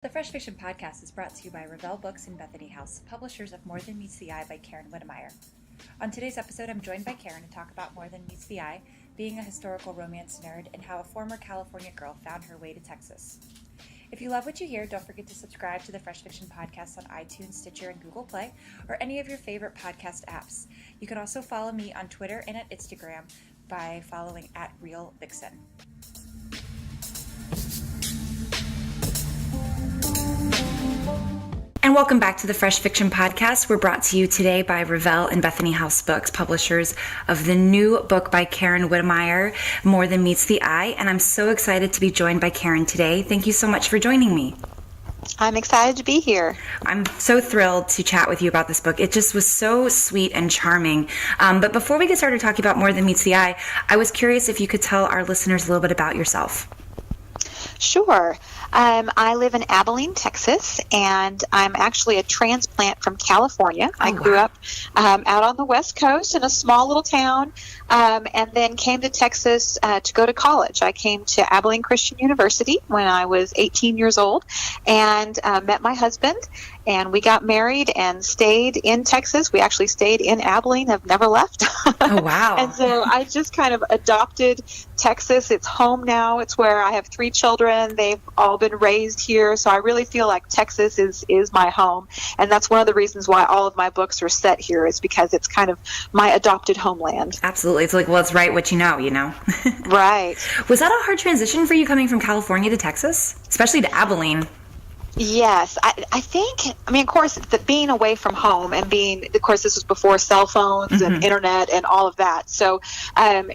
The Fresh Fiction Podcast is brought to you by REVELL Books and Bethany House, publishers of More Than Meets the Eye by Karen Witemeyer. On today's episode, I'm joined by Karen to talk about More Than Meets the Eye, being a historical romance nerd, and how a former California girl found her way to Texas. If you love what you hear, don't forget to subscribe to the Fresh Fiction Podcast on iTunes, Stitcher, and Google Play, or any of your favorite podcast apps. You can also follow me on Twitter and at Instagram by following @RealVixen. And welcome back to the Fresh Fiction Podcast. We're brought to you today by REVELL and Bethany House Books, publishers of the new book by Karen Witemeyer, More Than Meets the Eye. And I'm so excited to be joined by Karen today. Thank you so much for joining me. I'm excited to be here. I'm so thrilled to chat with you about this book. It just was so sweet and charming. But before we get started talking about More Than Meets the Eye, I was curious if you could tell our listeners a little bit about yourself. Sure. I live in Abilene, Texas, and I'm actually a transplant from California. I grew up out on the West Coast in a small little town, and then came to Texas to go to college. I came to Abilene Christian University when I was 18 years old and met my husband, and we got married and stayed in Texas. We actually stayed in Abilene, have never left. Oh, wow. And so I just kind of adopted Texas. It's home now. It's where I have 3 children. They've all been raised here. So I really feel like Texas is my home. And that's one of the reasons why all of my books are set here, is because it's kind of my adopted homeland. Absolutely. It's like, well, it's right what you know, you know? Right. Was that a hard transition for you coming from California to Texas, especially to Abilene? Yes, I think, of course, being away from home and of course, this was before cell phones and internet and all of that. So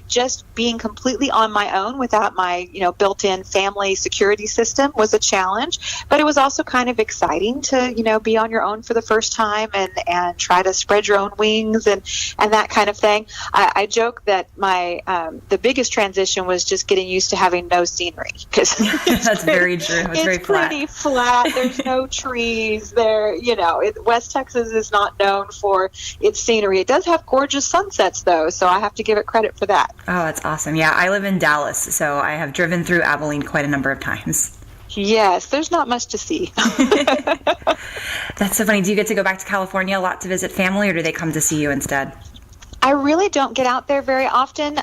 just being completely on my own without my, built-in family security system was a challenge. But it was also kind of exciting to, be on your own for the first time and try to spread your own wings and that kind of thing. I joke that the biggest transition was just getting used to having no scenery. That's very true. It's very flat. Pretty flat. There's no trees there. West Texas is not known for its scenery. It does have gorgeous sunsets, though, so I have to give it credit for that. Oh, that's awesome. Yeah, I live in Dallas, so I have driven through Abilene quite a number of times. Yes, there's not much to see. That's so funny. Do you get to go back to California a lot to visit family, or do they come to see you instead? I really don't get out there very often.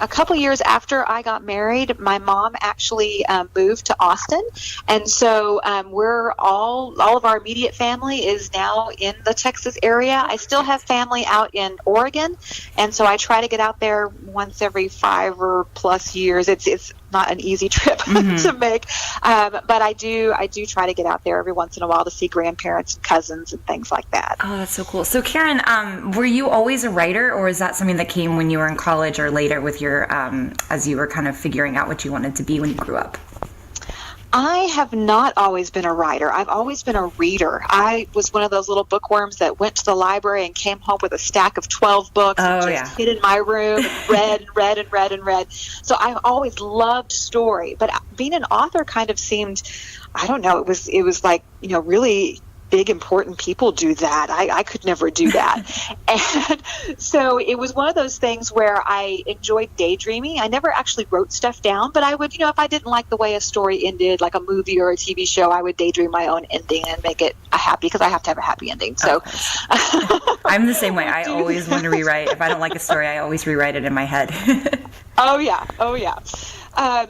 A couple years after I got married, my mom actually moved to Austin. And so we're all of our immediate family is now in the Texas area. I still have family out in Oregon. And so I try to get out there once every 5 or plus years. It's not an easy trip to make. But I do try to get out there every once in a while to see grandparents and cousins and things like that. Oh, that's so cool. So Karen, were you always a writer, or is that something that came when you were in college or later with your, as you were kind of figuring out what you wanted to be when you grew up? I have not always been a writer. I've always been a reader. I was one of those little bookworms that went to the library and came home with a stack of 12 books hid in my room and read. So I've always loved story. But being an author kind of seemed, I don't know, it was like, really big, important people do that. I could never do that. And so it was one of those things where I enjoyed daydreaming. I never actually wrote stuff down, but I would, if I didn't like the way a story ended, like a movie or a TV show, I would daydream my own ending and make it a happy, because I have to have a happy ending. So I'm the same way. I always want to rewrite. If I don't like a story, I always rewrite it in my head. Oh yeah.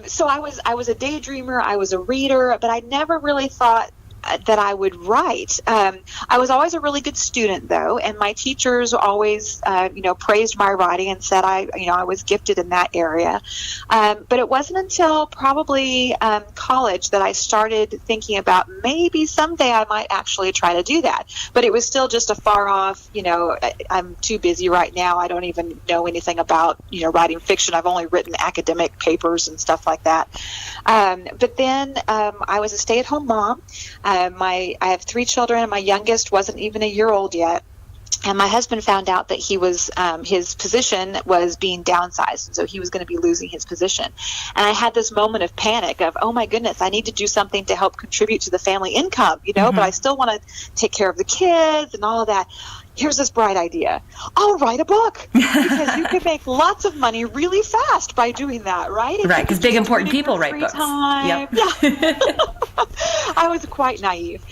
So I was a daydreamer. I was a reader, but I never really thought that I would write. I was always a really good student, though, and my teachers always, praised my writing and said I was gifted in that area. But it wasn't until probably college that I started thinking about maybe someday I might actually try to do that. But it was still just a far off. I'm too busy right now. I don't even know anything about writing fiction. I've only written academic papers and stuff like that. But then I was a stay-at-home mom. I have 3 children, and my youngest wasn't even a year old yet. And my husband found out that he was his position was being downsized, and so he was going to be losing his position. And I had this moment of panic of, oh my goodness, I need to do something to help contribute to the family income, but I still want to take care of the kids and all of that. here's this bright idea. I'll write a book, because you can make lots of money really fast by doing that, right? Right, because big important people write books. Yep. Yeah. I was quite naive.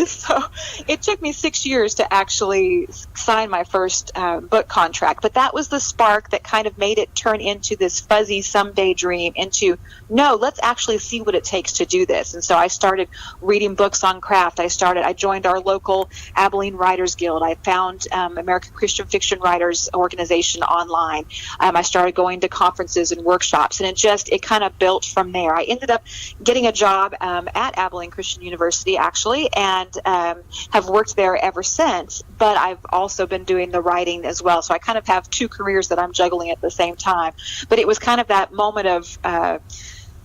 So it took me 6 years to actually sign my first book contract. But that was the spark that kind of made it turn into this fuzzy someday dream into, no, let's actually see what it takes to do this. And so I started reading books on craft. I joined our local Abilene Writers Guild. I found American Christian Fiction Writers Organization online. I started going to conferences and workshops, and it kind of built from there. I ended up getting a job at Abilene Christian University, actually, and have worked there ever since. But I've also been doing the writing as well. So I kind of have two careers that I'm juggling at the same time. But it was kind of that moment of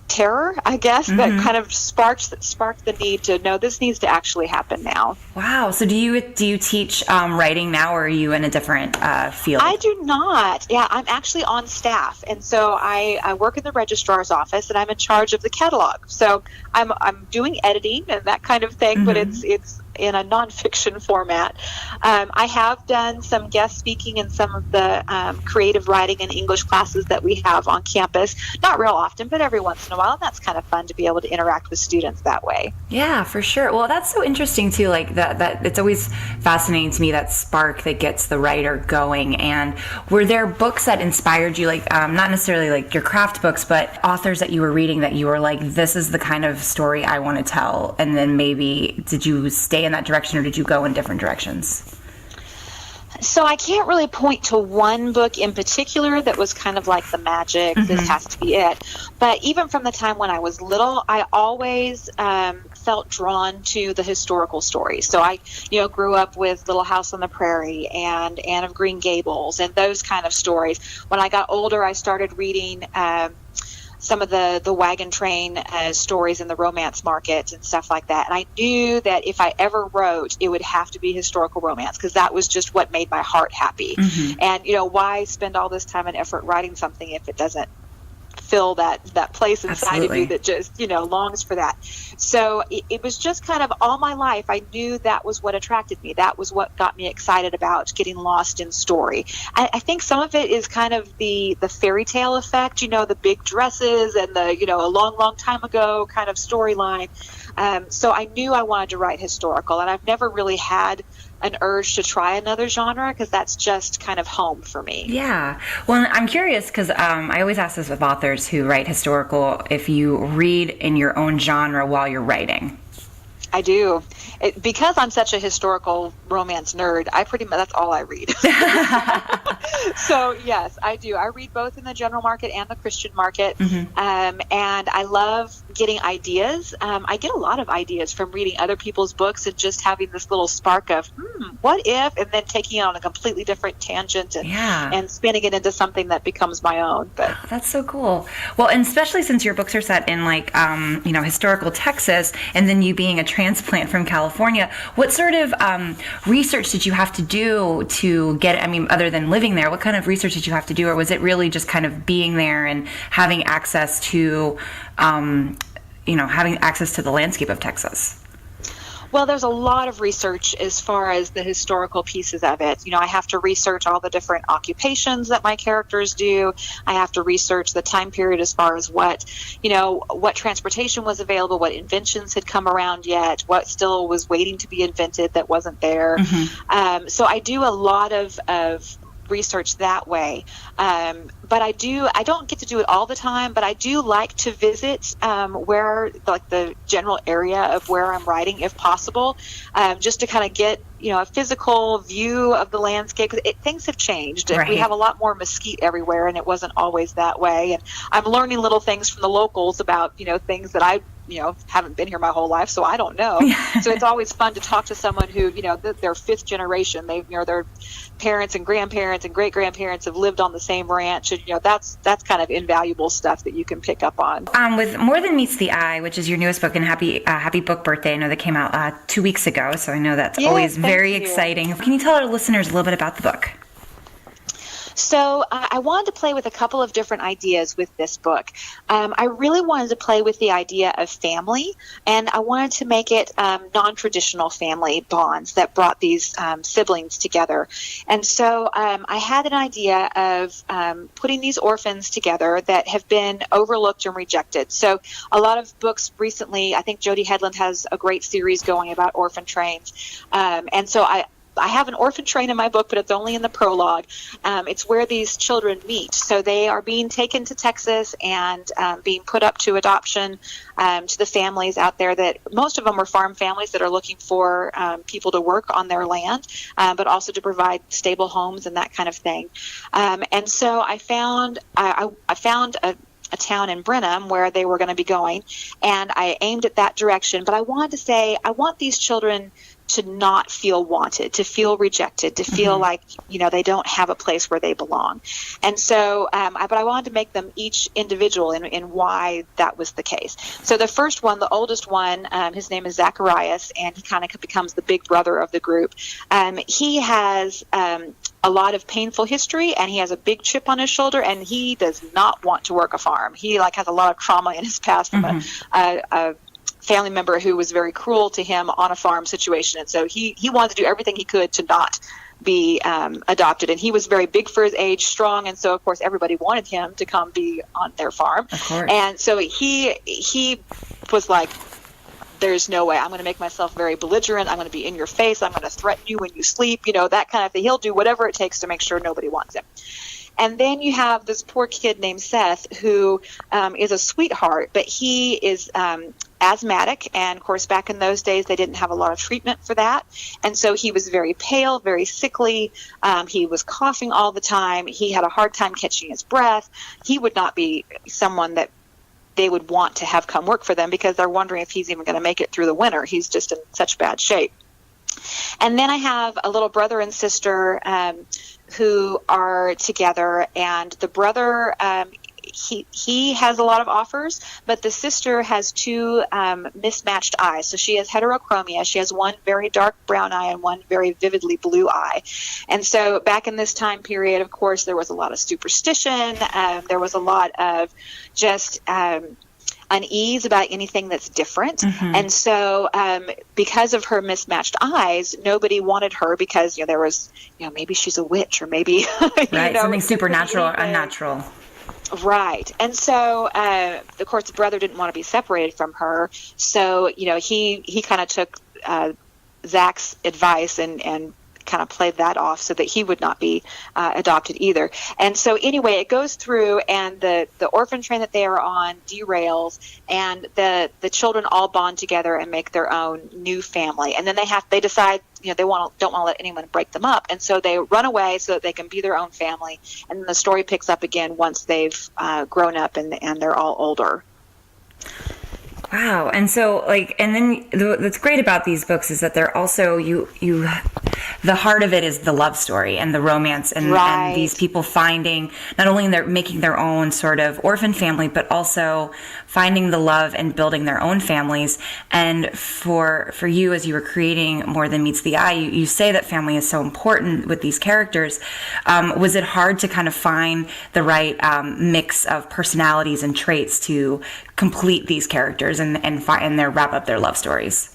terror, I guess, that kind of sparked the need to know this needs to actually happen now. Wow. So do you teach writing now, or are you in a different field? I do not. Yeah, I'm actually on staff, and so I work in the registrar's office, and I'm in charge of the catalog. So I'm doing editing and that kind of thing, but it's in a nonfiction format. I have done some guest speaking in some of the creative writing and English classes that we have on campus. Not real often, but every once in a while. And that's kind of fun to be able to interact with students that way. Yeah, for sure. Well, that's so interesting too. Like that it's always fascinating to me, that spark that gets the writer going. And were there books that inspired you, like not necessarily like your craft books, but authors that you were reading that you were like, this is the kind of story I want to tell? And then maybe did you stay in that direction, or did you go in different directions? So I can't really point to one book in particular that was kind of like the magic, this has to be it. But even from the time when I was little, I always felt drawn to the historical stories. So I, grew up with Little House on the Prairie and Anne of Green Gables and those kind of stories. When I got older, I started reading some of the wagon train stories in the romance market and stuff like that. And I knew that if I ever wrote, it would have to be historical romance, because that was just what made my heart happy. And, why spend all this time and effort writing something if it doesn't fill that place inside of you that just, longs for that. So it was just kind of all my life. I knew that was what attracted me. That was what got me excited about getting lost in story. I think some of it is kind of the fairy tale effect, the big dresses and the, a long, long time ago kind of storyline. So I knew I wanted to write historical, and I've never really had an urge to try another genre, because that's just kind of home for me. Yeah. Well, I'm curious because I always ask this with authors who write historical, if you read in your own genre while you're writing. I do. Because I'm such a historical romance nerd, that's all I read. So yes, I do. I read both in the general market and the Christian market. And I love getting ideas. I get a lot of ideas from reading other people's books and just having this little spark of, what if, and then taking it on a completely different tangent and spinning it into something that becomes my own. But that's so cool. Well, and especially since your books are set in historical Texas, and then you being a transplant from California, what sort of research did you have to do to get it? I mean, other than living there, what kind of research did you have to do, or was it really just kind of being there and having access to, the landscape of Texas? Well, there's a lot of research as far as the historical pieces of it. I have to research all the different occupations that my characters do. I have to research the time period as far as what transportation was available, what inventions had come around yet, what still was waiting to be invented that wasn't there. So I do a lot of research that way. But I don't get to do it all the time, but I do like to visit where, like, the general area of where I'm writing, if possible, just to kind of get, a physical view of the landscape. Things have changed. Right. We have a lot more mesquite everywhere, and it wasn't always that way. And I'm learning little things from the locals about, things that I haven't been here my whole life, so I don't know. So it's always fun to talk to someone who, they're fifth generation. They, their parents and grandparents and great grandparents have lived on the same ranch, and that's kind of invaluable stuff that you can pick up on. With More Than Meets the Eye, which is your newest book, and happy book birthday. I know that came out 2 weeks ago, so I know that's always very exciting. Can you tell our listeners a little bit about the book? So I wanted to play with a couple of different ideas with this book. I really wanted to play with the idea of family, and I wanted to make it non-traditional family bonds that brought these siblings together. And so I had an idea of putting these orphans together that have been overlooked and rejected. So a lot of books recently, I think Jody Headland has a great series going about orphan trains. And so I have an orphan train in my book, but it's only in the prologue. It's where these children meet. So they are being taken to Texas and being put up to adoption to the families out there that most of them are farm families that are looking for people to work on their land, but also to provide stable homes and that kind of thing. And so I found a town in Brenham where they were going to be going, and I aimed at that direction. But I wanted to say, I want these children to not feel wanted, to feel rejected, to feel like, they don't have a place where they belong. And so, but I wanted to make them each individual in why that was the case. So the first one, the oldest one, his name is Zacharias, and he kind of becomes the big brother of the group. He has a lot of painful history, and he has a big chip on his shoulder, and he does not want to work a farm. He has a lot of trauma in his past from a family member who was very cruel to him on a farm situation. And so he wanted to do everything he could to not be adopted. And he was very big for his age, strong. And so, of course, everybody wanted him to come be on their farm. Of course. And so he was like, there's no way. I'm going to make myself very belligerent. I'm going to be in your face. I'm going to threaten you when you sleep, that kind of thing. He'll do whatever it takes to make sure nobody wants him. And then you have this poor kid named Seth, who is a sweetheart, but he is asthmatic. And, of course, back in those days, they didn't have a lot of treatment for that. And so he was very pale, very sickly. He was coughing all the time. He had a hard time catching his breath. He would not be someone that they would want to have come work for them because they're wondering if he's even going to make it through the winter. He's just in such bad shape. And then I have a little brother and sister who are together, and the brother, he has a lot of offers, but the sister has two mismatched eyes. So she has heterochromia. She has one very dark brown eye and one very vividly blue eye. And so back in this time period, of course, there was a lot of superstition. There was a lot of just unease about anything that's different. And so because of her mismatched eyes, nobody wanted her because there was maybe she's a witch, or maybe right, something supernatural or unnatural. Right. And so of course the brother didn't want to be separated from her, so he kind of took Zach's advice and kind of played that off so that he would not be adopted either. And so anyway, it goes through, and the orphan train that they are on derails, and the children all bond together and make their own new family. And then they decide they don't want to let anyone break them up, and so they run away so that they can be their own family. And then the story picks up again once they've grown up and they're all older. Wow. And so and then what's great about these books is that they're also, the heart of it is the love story and the romance and, right. and these people finding, not only making their own sort of orphan family, but also finding the love and building their own families. And for you, as you were creating More Than Meets the Eye, you say that family is so important with these characters. Was it hard to kind of find the right mix of personalities and traits to complete these characters and wrap up their love stories?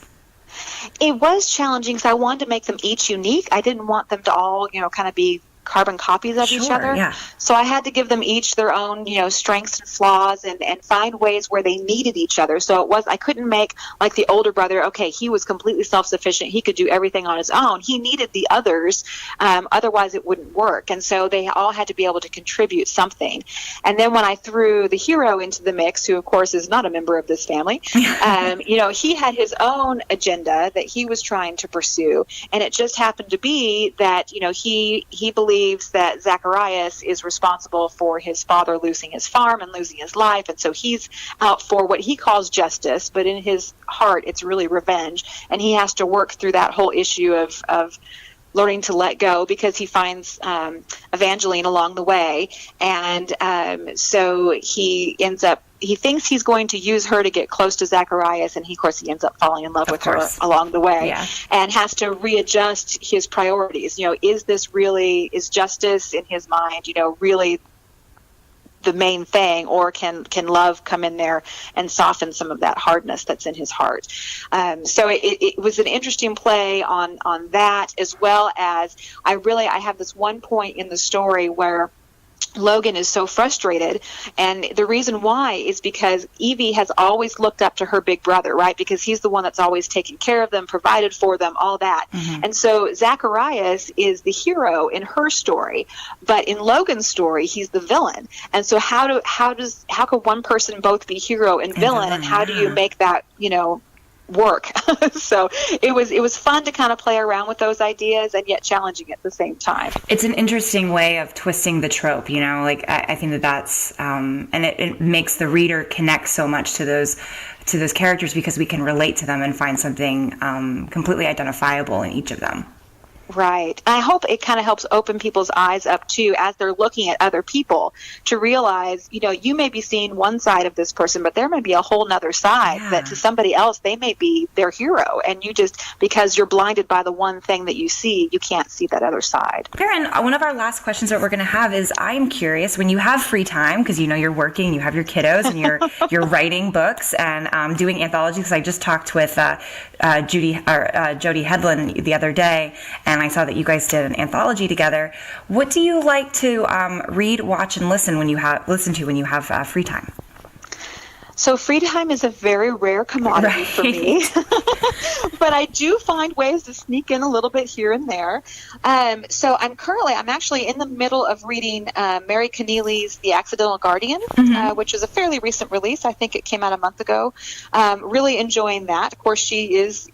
It was challenging because I wanted to make them each unique. I didn't want them to all, kind of be carbon copies of each other. Yeah. So I had to give them each their own, strengths and flaws and find ways where they needed each other. So I couldn't make like the older brother, okay, he was completely self-sufficient. He could do everything on his own. He needed the others. Otherwise it wouldn't work. And so they all had to be able to contribute something. And then when I threw the hero into the mix, who of course is not a member of this family, he had his own agenda that he was trying to pursue. And it just happened to be that, he believes that Zacharias is responsible for his father losing his farm and losing his life, and so he's out for what he calls justice, but in his heart it's really revenge, and he has to work through that whole issue of learning to let go because he finds Evangeline along the way. And so he thinks he's going to use her to get close to Zacharias, and of course he ends up falling in love with her along the way, and has to readjust his priorities. Is justice in his mind, really the main thing, or can love come in there and soften some of that hardness that's in his heart? So it was an interesting play on that, as well as I have this one point in the story where Logan is so frustrated, and the reason why is because Evie has always looked up to her big brother, right? Because he's the one that's always taken care of them, provided for them, all that. Mm-hmm. And so Zacharias is the hero in her story, but in Logan's story, he's the villain. And so how could one person both be hero and villain, and how do you make that, work? So it was fun to kind of play around with those ideas, and yet challenging at the same time. It's an interesting way of twisting the trope, I think that's and it makes the reader connect so much to those characters, because we can relate to them and find something completely identifiable in each of them. Right. I hope it kind of helps open people's eyes up, too, as they're looking at other people, to realize, you may be seeing one side of this person, but there may be a whole nother side that to somebody else, they may be their hero. And you just, because you're blinded by the one thing that you see, you can't see that other side. Karen, one of our last questions that we're going to have is, I'm curious, when you have free time, because you're working, you have your kiddos, and you're writing books and doing anthologies, because I just talked with Jody Headland the other day, and I saw that you guys did an anthology together. What do you like to read, watch, and listen to when you have free time? So free time is a very rare commodity for me, but I do find ways to sneak in a little bit here and there. So I'm actually in the middle of reading Mary Keneally's The Accidental Guardian, which is a fairly recent release. I think it came out a month ago. Really enjoying that. Of course, she is,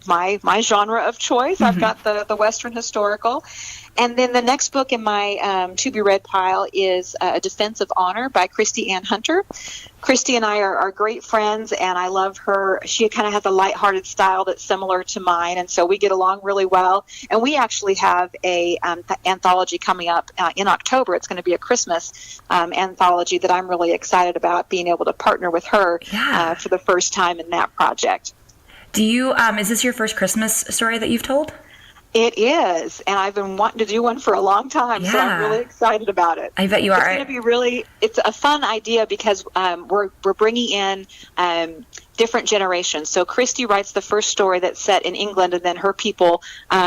my genre of choice. I've got the Western historical. And then the next book in my to-be-read pile is A Defense of Honor by Christy Ann Hunter. Christy and I are great friends, and I love her. She kind of has a lighthearted style that's similar to mine, and so we get along really well. And we actually have a anthology coming up in October. It's going to be a Christmas anthology that I'm really excited about, being able to partner with her for the first time in that project. Do you? Is this your first Christmas story that you've told? It is, and I've been wanting to do one for a long time, so I'm really excited about it. I bet you are. It's going to be it's a fun idea, because we're bringing in different generations. So Christy writes the first story that's set in England, and then her people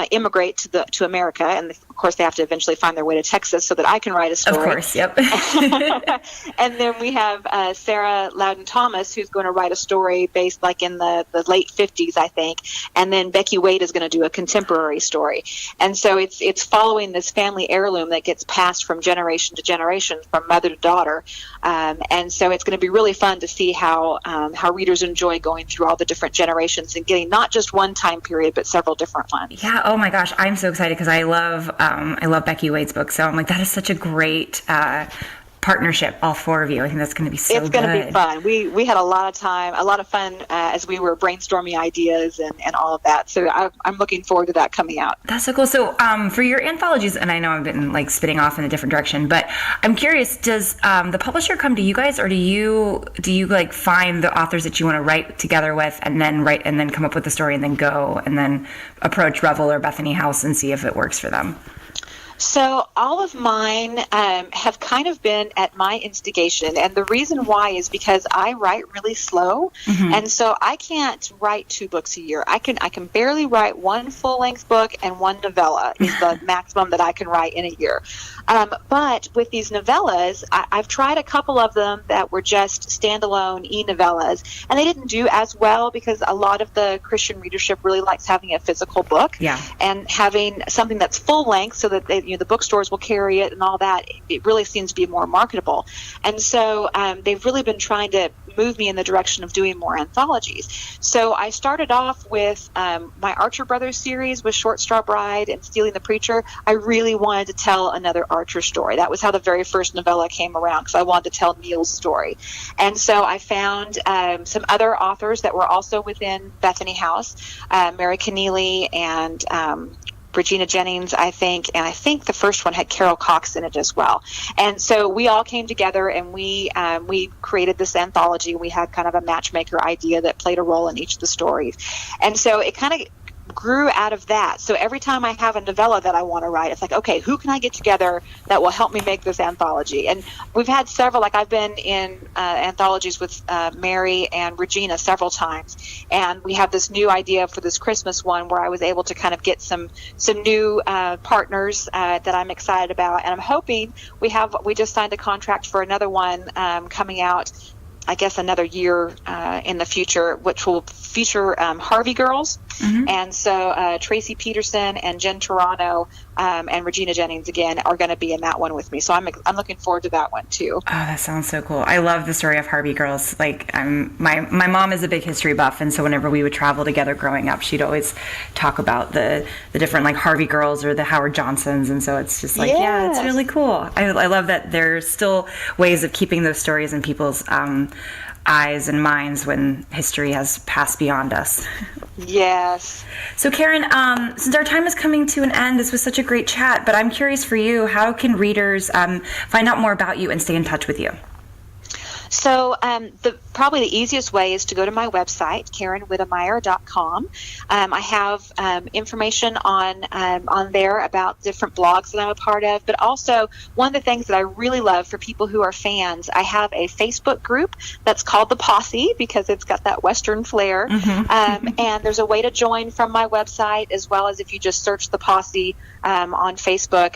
immigrate to America, and of course they have to eventually find their way to Texas so that I can write a story. Of course, yep. And then we have Sarah Loudon Thomas, who's going to write a story based in the late 50s, I think, and then Becky Wade is going to do a contemporary story. And so it's following this family heirloom that gets passed from generation to generation, from mother to daughter. And so it's going to be really fun to see how readers enjoy going through all the different generations and getting not just one time period, but several different ones. Yeah. Oh my gosh, I'm so excited, because I love Becky Wade's book. So I'm like, that is such a great partnership, all four of you. I think that's going to be so good. It's going to be fun. We had a lot of fun as we were brainstorming ideas and all of that. So I'm looking forward to that coming out. That's so cool. So for your anthologies, and I know I've been spinning off in a different direction, but I'm curious, does the publisher come to you guys, or do you find the authors that you want to write together with, and then come up with the story, and then go and then approach REVELL or Bethany House and see if it works for them? So all of mine have kind of been at my instigation, and the reason why is because I write really slow, and so I can't write 2 books a year. I can barely write one full-length book, and one novella is the maximum that I can write in a year. But with these novellas, I've tried a couple of them that were just standalone e-novellas, and they didn't do as well, because a lot of the Christian readership really likes having a physical book, and having something that's full-length so that the bookstores will carry it and all that. It really seems to be more marketable. And so they've really been trying to move me in the direction of doing more anthologies. So I started off with my Archer Brothers series with Short Straw Bride and Stealing the Preacher. I really wanted to tell another Archer story. That was how the very first novella came around, because I wanted to tell Neil's story. And so I found some other authors that were also within Bethany House, Mary Keneally and Regina Jennings, I think, and I think the first one had Carol Cox in it as well. And so we all came together and we created this anthology. We had kind of a matchmaker idea that played a role in each of the stories. And so it kind of grew out of that. So every time I have a novella that I want to write, it's like, okay, who can I get together that will help me make this anthology? And we've had several, like I've been in anthologies with Mary and Regina several times. And we have this new idea for this Christmas one where I was able to kind of get some new partners that I'm excited about. And I'm hoping we just signed a contract for another one coming out, I guess, another year in the future, which will feature Harvey Girls. Mm-hmm. And so Tracy Peterson and Jen Toronto and Regina Jennings again are going to be in that one with me. So I'm looking forward to that one too. Oh, that sounds so cool. I love the story of Harvey Girls. Like my mom is a big history buff, and so whenever we would travel together growing up, she'd always talk about the different like Harvey Girls or the Howard Johnsons, and so it's just like, yeah, it's really cool. I love that there's still ways of keeping those stories in people's eyes and minds when history has passed beyond us. Yes. So Karen, since our time is coming to an end, this was such a great chat, but I'm curious for you, how can readers find out more about you and stay in touch with you? So probably the easiest way is to go to my website, KarenWitemeyer.com. I have information on there about different blogs that I'm a part of, but also one of the things that I really love for people who are fans, I have a Facebook group that's called The Posse because it's got that Western flair. Mm-hmm. And there's a way to join from my website, as well as if you just search The Posse on Facebook,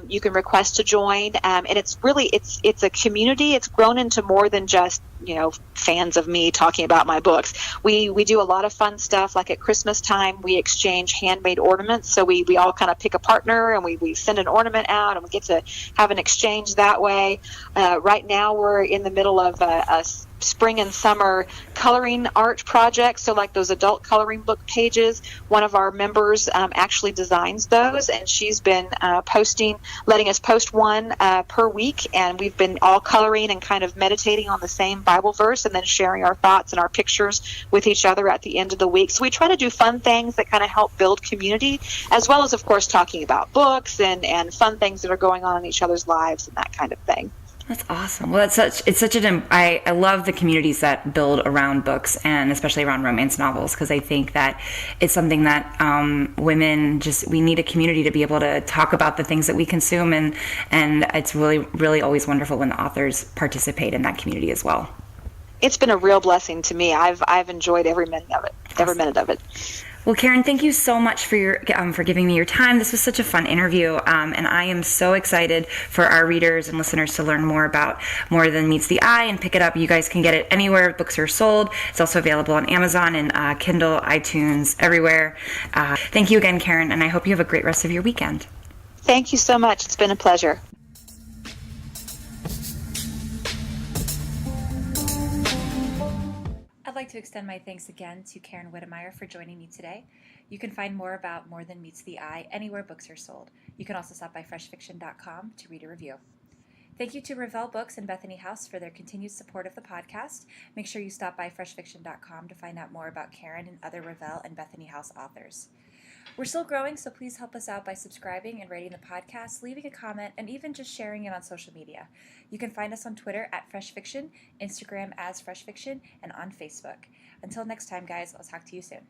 you can request to join. And it's a community. It's grown into more than just, fans of me talking about my books. We do a lot of fun stuff. Like at Christmas time, we exchange handmade ornaments. So we all kind of pick a partner and we send an ornament out and we get to have an exchange that way. Right now we're in the middle of a spring and summer coloring art project. So like those adult coloring book pages, one of our members actually designs those, and she's been letting us post one per week, and we've been all coloring and kind of meditating on the same Bible verse and then sharing our thoughts and our pictures with each other at the end of the week. So we try to do fun things that kind of help build community, as well as, of course, talking about books and fun things that are going on in each other's lives and that kind of thing. That's awesome. Well, I love the communities that build around books, and especially around romance novels, because I think that it's something that women we need a community to be able to talk about the things that we consume, and it's really, really always wonderful when the authors participate in that community as well. It's been a real blessing to me. I've enjoyed every minute of it. Awesome. Every minute of it. Well, Karen, thank you so much for giving me your time. This was such a fun interview, and I am so excited for our readers and listeners to learn more about More Than Meets the Eye and pick it up. You guys can get it anywhere books are sold. It's also available on Amazon and Kindle, iTunes, everywhere. Thank you again, Karen, and I hope you have a great rest of your weekend. Thank you so much. It's been a pleasure. I'd like to extend my thanks again to Karen Witemeyer for joining me today. You can find more about More Than Meets the Eye anywhere books are sold. You can also stop by freshfiction.com to read a review. Thank you to REVELL Books and Bethany House for their continued support of the podcast. Make sure you stop by freshfiction.com to find out more about Karen and other REVELL and Bethany House authors. We're still growing, so please help us out by subscribing and rating the podcast, leaving a comment, and even just sharing it on social media. You can find us on Twitter at Fresh Fiction, Instagram as Fresh Fiction, and on Facebook. Until next time, guys, I'll talk to you soon.